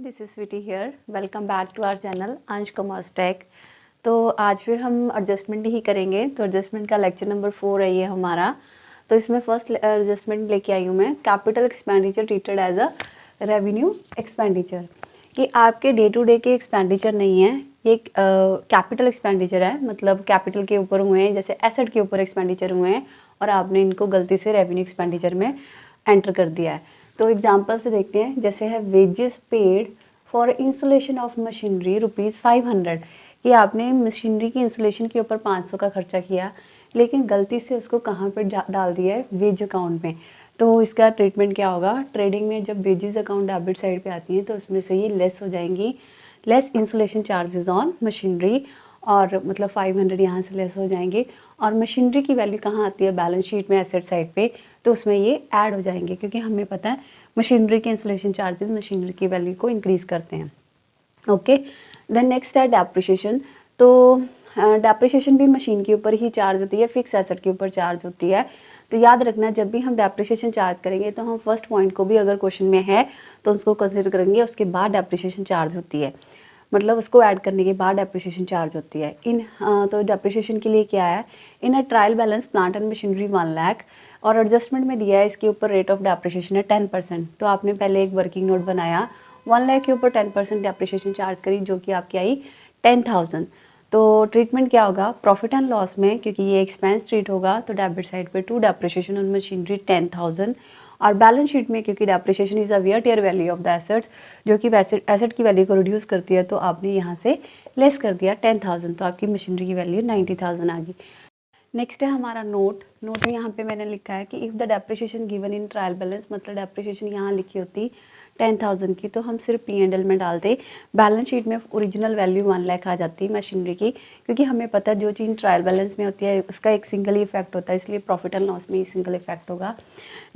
This is Sweety here. Welcome back to our channel Ansh commerce tech. तो आज फिर हम एडजस्टमेंट ही करेंगे। तो एडजस्टमेंट का लेक्चर नंबर 4 है ये हमारा। तो इसमें फर्स्ट एडजस्टमेंट लेके आई हूँ मैं, capital expenditure treated as a revenue expenditure. कि आपके डे टू डे के एक्सपेंडिचर नहीं है, ये कैपिटल एक्सपेंडिचर है। मतलब कैपिटल के ऊपर हुए हैं, जैसे एसेट के ऊपर एक्सपेंडिचर हुए हैं और आपने इनको गलती से रेवेन्यू एक्सपेंडिचर में एंटर कर दिया है। तो एग्जांपल से देखते हैं, जैसे है wages paid for installation of machinery ₹500 कि आपने मशीनरी की इंस्टॉलेशन के ऊपर 500 का खर्चा किया, लेकिन गलती से उसको कहाँ पर डाल दिया है, वेज अकाउंट में। तो इसका ट्रीटमेंट क्या होगा, ट्रेडिंग में जब वेजेस अकाउंट डेबिट साइड पे आती है तो उसमें से ये लेस हो जाएंगी, less installation charges on machinery, और मतलब 500 यहाँ से लेस हो जाएंगे। और मशीनरी की वैल्यू कहाँ आती है, बैलेंस शीट में एसेट साइड पे, तो उसमें ये ऐड हो जाएंगे, क्योंकि हमें पता है मशीनरी के इंस्टॉलेशन चार्जेस मशीनरी की वैल्यू को इंक्रीज करते हैं। ओके, देन नेक्स्ट है डेप्रिसिएशन। तो डेप्रिसिएशन भी मशीन के ऊपर ही चार्ज होती है, फिक्स एसेट के ऊपर चार्ज होती है। तो याद रखना, जब भी हम डेप्रिसिएशन चार्ज करेंगे तो हम फर्स्ट पॉइंट को भी अगर क्वेश्चन में है तो उसको कंसिडर करेंगे, उसके बाद डेप्रिसिएशन चार्ज होती है, मतलब उसको ऐड करने के बाद डेप्रिसिएशन चार्ज होती है। तो डेप्रिसिएशन के लिए क्या है, in a trial balance plant and machinery 1 lakh, और एडजस्टमेंट में दिया है इसके ऊपर रेट ऑफ डेप्रिसिएशन है 10%। तो आपने पहले एक वर्किंग नोट बनाया, 1 लाख के ऊपर 10% डेप्रिसिएशन चार्ज करी, जो कि आपकी आई 10,000। तो ट्रीटमेंट क्या होगा, प्रॉफिट एंड लॉस में, क्योंकि ये एक्सपेंस ट्रीट होगा तो डेबिट साइड पे टू डेप्रिसिएशन ऑन मशीनरी 10,000, और बैलेंस शीट में क्योंकि depreciation is a wear tear value of the assets, जो कि एसेट की वैल्यू को रिड्यूस करती है, तो आपने यहाँ से लेस कर दिया 10,000, तो आपकी मशीनरी की वैल्यू 90,000 आ गई। नेक्स्ट है हमारा नोट। नोट में यहाँ पे मैंने लिखा है कि if the depreciation given in trial balance, मतलब डेप्रिसिएशन यहाँ लिखी होती 10,000 की, तो हम सिर्फ P&L में डालते, बैलेंस शीट में ओरिजिनल वैल्यू 1 लाख आ जाती मशीनरी की, क्योंकि हमें पता है जो चीज़ ट्रायल बैलेंस में होती है उसका एक सिंगल ही इफेक्ट होता है, इसलिए प्रॉफिट एंड लॉस में ही सिंगल इफेक्ट होगा।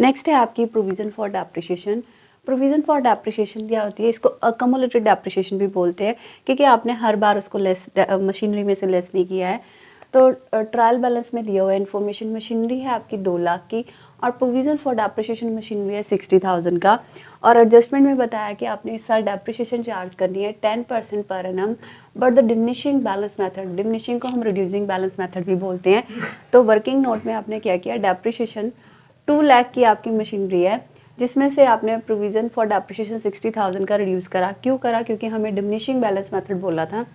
नेक्स्ट है आपकी provision for depreciation. Provision for depreciation क्या होती है, इसको अकमुलेटेड डेप्रिसिएशन भी बोलते हैं, क्योंकि आपने हर बार उसको लेस मशीनरी में से लेस नहीं किया है। तो ट्रायल बैलेंस में दिया हुआ इन्फॉर्मेशन, मशीनरी है आपकी 2 लाख की और प्रोविजन फॉर डेप्रिसिएशन मशीनरी है 60,000 का, और एडजस्टमेंट में बताया कि आपने इस साल डेप्रिसिएशन चार्ज करनी है 10% per annum, but the diminishing balance method, diminishing को हम रिड्यूसिंग बैलेंस मेथड भी बोलते हैं। तो वर्किंग नोट में आपने क्या किया, डेप्रिसिएशन 2 लाख की आपकी मशीनरी है, जिसमें से आपने प्रोविजन फॉर डेप्रिसिएशन 60,000 का रिड्यूस करा। क्यों करा, क्योंकि हमें डिमिनिशिंग बैलेंस मेथड बोला था।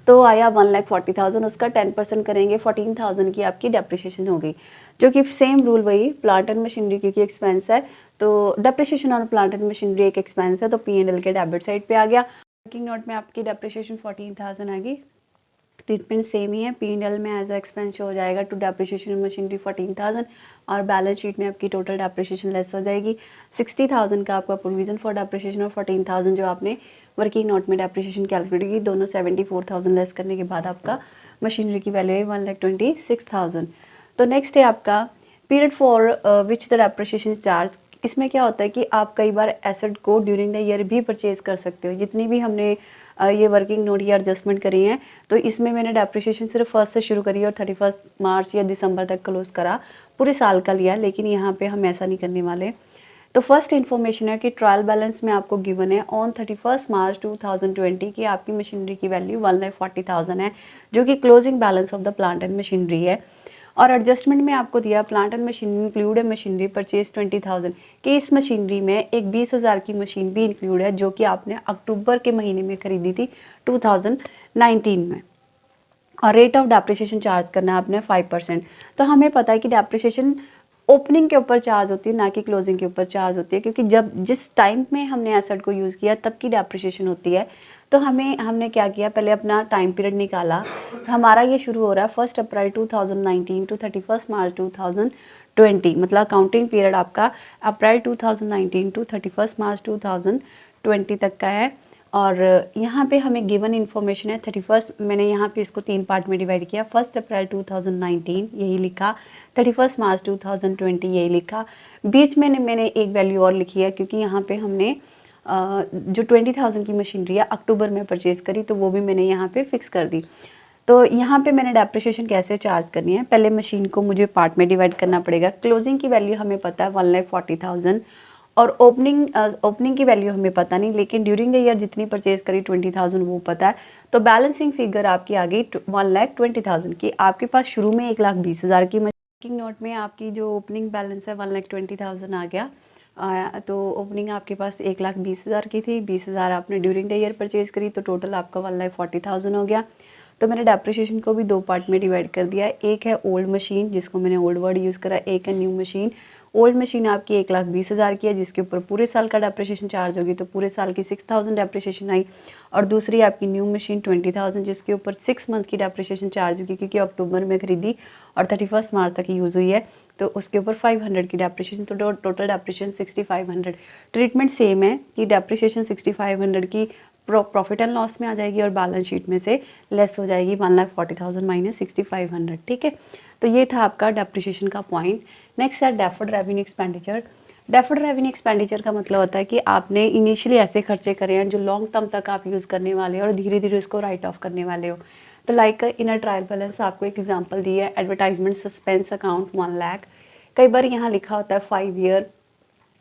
तो आया 1,40,000, उसका 10% करेंगे, 14,000 की आपकी डेप्रिसिएशन हो गई, जो कि सेम रूल वही प्लांट एंड मशीनरी, क्योंकि एक्सपेंस है तो depreciation on plant and machinery एक एक्सपेंस है, तो P&L के डेबिट साइड पे आ गया। वर्किंग नोट में आपकी डेप्रिसिएशन 14,000 आ गई, ट्रीटमेंट सेम ही है, P&L में एज एक्सपेंस हो जाएगा टू डेप्रिसिएशन मशीनरी 14,000, और बैलेंस शीट में आपकी टोटल डेप्रिसिएशन लेस हो जाएगी 60,000 का आपका प्रोविजन फॉर डेप्रिसिएशन, और 14,000 जो आपने वर्किंग नोट में डेप्रिसिएशन कैलकुलेट की, दोनों 74,000 लेस करने के बाद आपका मशीनरी की वैल्यू है 1,26,000। तो नेक्स्ट है आपका period for which the depreciation charge. इसमें क्या होता है कि आप कई बार एसेट को ड्यूरिंग द ईयर भी परचेज कर सकते हो। जितनी भी हमने ये वर्किंग नोट या एडजस्टमेंट करी है, तो इसमें मैंने डेप्रिसिएशन सिर्फ 1 से शुरू करी और 31 मार्च या दिसंबर तक क्लोज करा, पूरे साल का लिया, लेकिन यहाँ पे हम ऐसा नहीं करने वाले। तो फर्स्ट इन्फॉर्मेशन है कि ट्रायल बैलेंस में आपको गिवन है ऑन 31 मार्च 2020 की आपकी मशीनरी की वैल्यू 1,40,000 है, जो कि closing balance of the plant and machinery है। और एडजस्टमेंट में आपको दिया प्लांट एंड मशीन इंक्लूड है मशीनरी परचेज 20,000, कि इस मशीनरी में एक 20,000 की मशीन भी इंक्लूड है, जो कि आपने अक्टूबर के महीने में खरीदी थी 2019 में, और रेट ऑफ डेप्रिसिएशन चार्ज करना है आपने 5%। तो हमें पता है कि डेप्रिसिएशन ओपनिंग के ऊपर चार्ज होती है, ना कि क्लोजिंग के ऊपर चार्ज होती है, क्योंकि जब जिस टाइम में हमने एसेट को यूज़ किया तब की डेप्रिसिएशन होती है। तो हमने क्या किया, पहले अपना टाइम पीरियड निकाला। हमारा ये शुरू हो रहा है 1 अप्रैल 2019 टू 31 मार्च 2020, मतलब अकाउंटिंग पीरियड आपका अप्रैल 2019 टू 31 मार्च 2020 तक का है। और यहाँ पे हमें गिवन इन्फॉर्मेशन है 31, मैंने यहाँ पे इसको 3 पार्ट में डिवाइड किया, 1 अप्रैल 2019 यही लिखा, 31 मार्च 2020 यही लिखा, बीच में मैंने एक वैल्यू और लिखी है, क्योंकि यहाँ पे हमने जो 20,000 की मशीनरी है अक्टूबर में परचेज़ करी, तो वो भी मैंने यहाँ पे फिक्स कर दी। तो यहाँ पे मैंने डेप्रिसिएशन कैसे चार्ज करनी है, पहले मशीन को मुझे पार्ट में डिवाइड करना पड़ेगा। क्लोजिंग की वैल्यू हमें पता है 1,40,000, और ओपनिंग की वैल्यू हमें पता नहीं, लेकिन ड्यूरिंग द ईयर जितनी परचेज करी 20,000 वो पता है। तो बैलेंसिंग फिगर आपकी आ गई 1,20,000 की। आपके पास शुरू में 1,20,000 की वर्किंग नोट में आपकी जो ओपनिंग बैलेंस है 1,20,000 आ गया। तो ओपनिंग आपके पास 1,20,000 की थी, 20,000 आपने ड्यूरिंग द ईयर परचेज करी, तो टोटल आपका 1,40,000 हो गया। तो मैंने डेप्रिसिएशन को भी दो पार्ट में डिवाइड कर दिया। एक है ओल्ड मशीन, जिसको मैंने ओल्ड वर्ड यूज़ करा, एक है न्यू मशीन। ओल्ड मशीन आपकी 1,20,000 की है, जिसके ऊपर पूरे साल का डेप्रिसिएशन चार्ज होगी, तो पूरे साल की 6,000 डेप्रिसिएशन आई। और दूसरी आपकी न्यू मशीन 20,000, जिसके ऊपर 6 मंथ की डेप्रिसिएशन चार्ज होगी, क्योंकि अक्टूबर में खरीदी और 31 मार्च तक यूज़ हुई है, तो उसके ऊपर 500 की डेप्रिसिएशन, तो टोटल डेप्रिसिएशन 6,500। ट्रीटमेंट सेम है कि डेप्रिसिएशन 6,500 की प्रॉफिट एंड लॉस में आ जाएगी और बैलेंस शीट में से लेस हो जाएगी 1,40,000 माइनस 6,500। ठीक है, तो ये था आपका डेप्रिसिएशन का पॉइंट। नेक्स्ट है deferred revenue expenditure. Deferred revenue expenditure का मतलब होता है कि आपने इनिशियली ऐसे खर्चे करे हैं जो लॉन्ग टर्म तक आप यूज़ करने वाले हो और धीरे धीरे उसको राइट ऑफ करने वाले हो। तो like in a trial balance आपको एक एग्जांपल दी है, एडवर्टाइजमेंट सस्पेंस अकाउंट 1 लाख। कई बार यहाँ लिखा होता है 5 ईयर,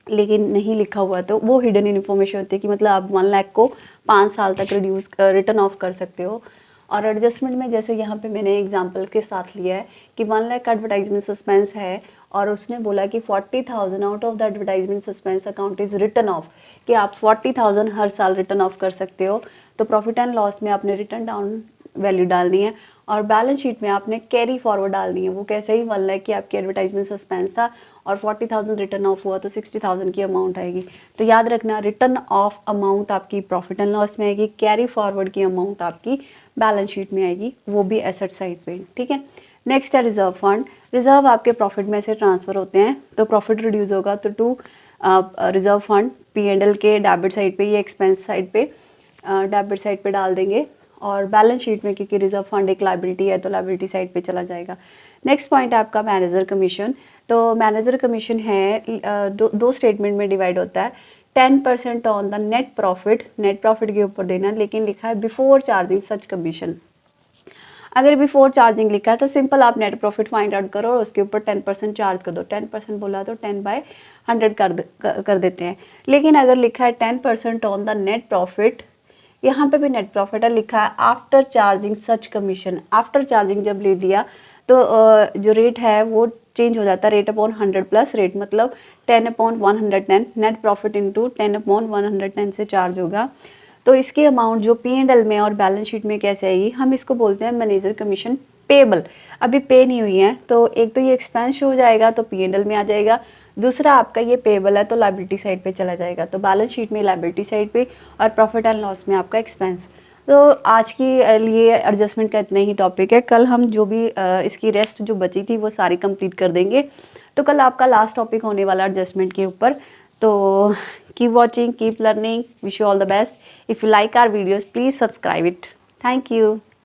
लेकिन नहीं लिखा हुआ, तो वो हिडन इन्फॉर्मेशन होती है कि मतलब आप 1 लाख को 5 साल तक रिटर्न ऑफ कर सकते हो। और एडजस्टमेंट में जैसे यहाँ पे मैंने एग्जांपल के साथ लिया है कि 1 लाख का एडवर्टाइजमेंट सस्पेंस है और उसने बोला कि 40,000 out of the advertisement suspense account is return of, कि आप 40,000 हर साल रिटर्न ऑफ कर सकते हो। तो प्रॉफिट एंड लॉस में आपने रिटर्न डाउन वैल्यू डालनी है और बैलेंस शीट में आपने कैरी फॉरवर्ड डालनी है। वो कैसे ही 1 लाख की आपकी एडवर्टाइजमेंट सस्पेंस था और 40,000 रिटर्न ऑफ हुआ, तो 60,000 की अमाउंट आएगी। तो याद रखना, रिटर्न ऑफ अमाउंट आपकी प्रॉफिट एंड लॉस में आएगी, कैरी फॉरवर्ड की अमाउंट आपकी बैलेंस शीट में आएगी, वो भी एसेट साइड पे। ठीक है, नेक्स्ट है रिजर्व फंड। रिजर्व आपके प्रॉफिट में से ट्रांसफर होते हैं, तो प्रॉफिट रिड्यूस होगा तो टू रिजर्व फंड, P&L के डेबिट साइड पे, ये एक्सपेंस साइड पे, डेबिट साइड पे डाल देंगे। और बैलेंस शीट में क्योंकि रिजर्व फंड एक लायबिलिटी है तो लायबिलिटी साइड पे चला जाएगा। नेक्स्ट पॉइंट है आपका मैनेजर कमीशन। तो मैनेजर कमीशन है दो स्टेटमेंट में डिवाइड होता है। 10% on the net profit, net profit के ऊपर देना, लेकिन लिखा है बिफोर चार्जिंग सच कमीशन। अगर बिफोर चार्जिंग लिखा है तो सिंपल आप नेट प्रॉफिट फाइंड आउट करो और उसके ऊपर 10% चार्ज कर दो। 10% बोला तो 10/100 कर देते हैं। लेकिन अगर लिखा है 10% ऑन द नेट प्रॉफिट, यहाँ पे भी नेट प्रॉफिट है, लिखा है आफ्टर चार्जिंग सच कमीशन। आफ्टर चार्जिंग जब ले दिया तो जो रेट है वो चेंज हो जाता है, रेट अपॉन 100 प्लस रेट, मतलब 10/110 नेट प्रॉफिट इंटू 10/110 से चार्ज होगा। तो इसकी अमाउंट जो P&L में और बैलेंस शीट में कैसे आएगी, हम इसको बोलते हैं मैनेजर कमीशन पेबल। अभी पे नहीं हुई है तो एक तो ये एक्सपेंस हो जाएगा तो P&L में आ जाएगा, दूसरा आपका ये पेबल है तो लायबिलिटी साइड पे चला जाएगा, तो बैलेंस शीट में लायबिलिटी साइड पे और प्रॉफिट एंड लॉस में आपका एक्सपेंस। तो आज की लिए एडजस्टमेंट का इतना ही टॉपिक है। कल हम जो भी इसकी रेस्ट जो बची थी वो सारी कंप्लीट कर देंगे। तो कल आपका लास्ट टॉपिक होने वाला एडजस्टमेंट के ऊपर। तो keep watching, keep learning, wish you all the best. If you like our videos, please subscribe it. Thank you.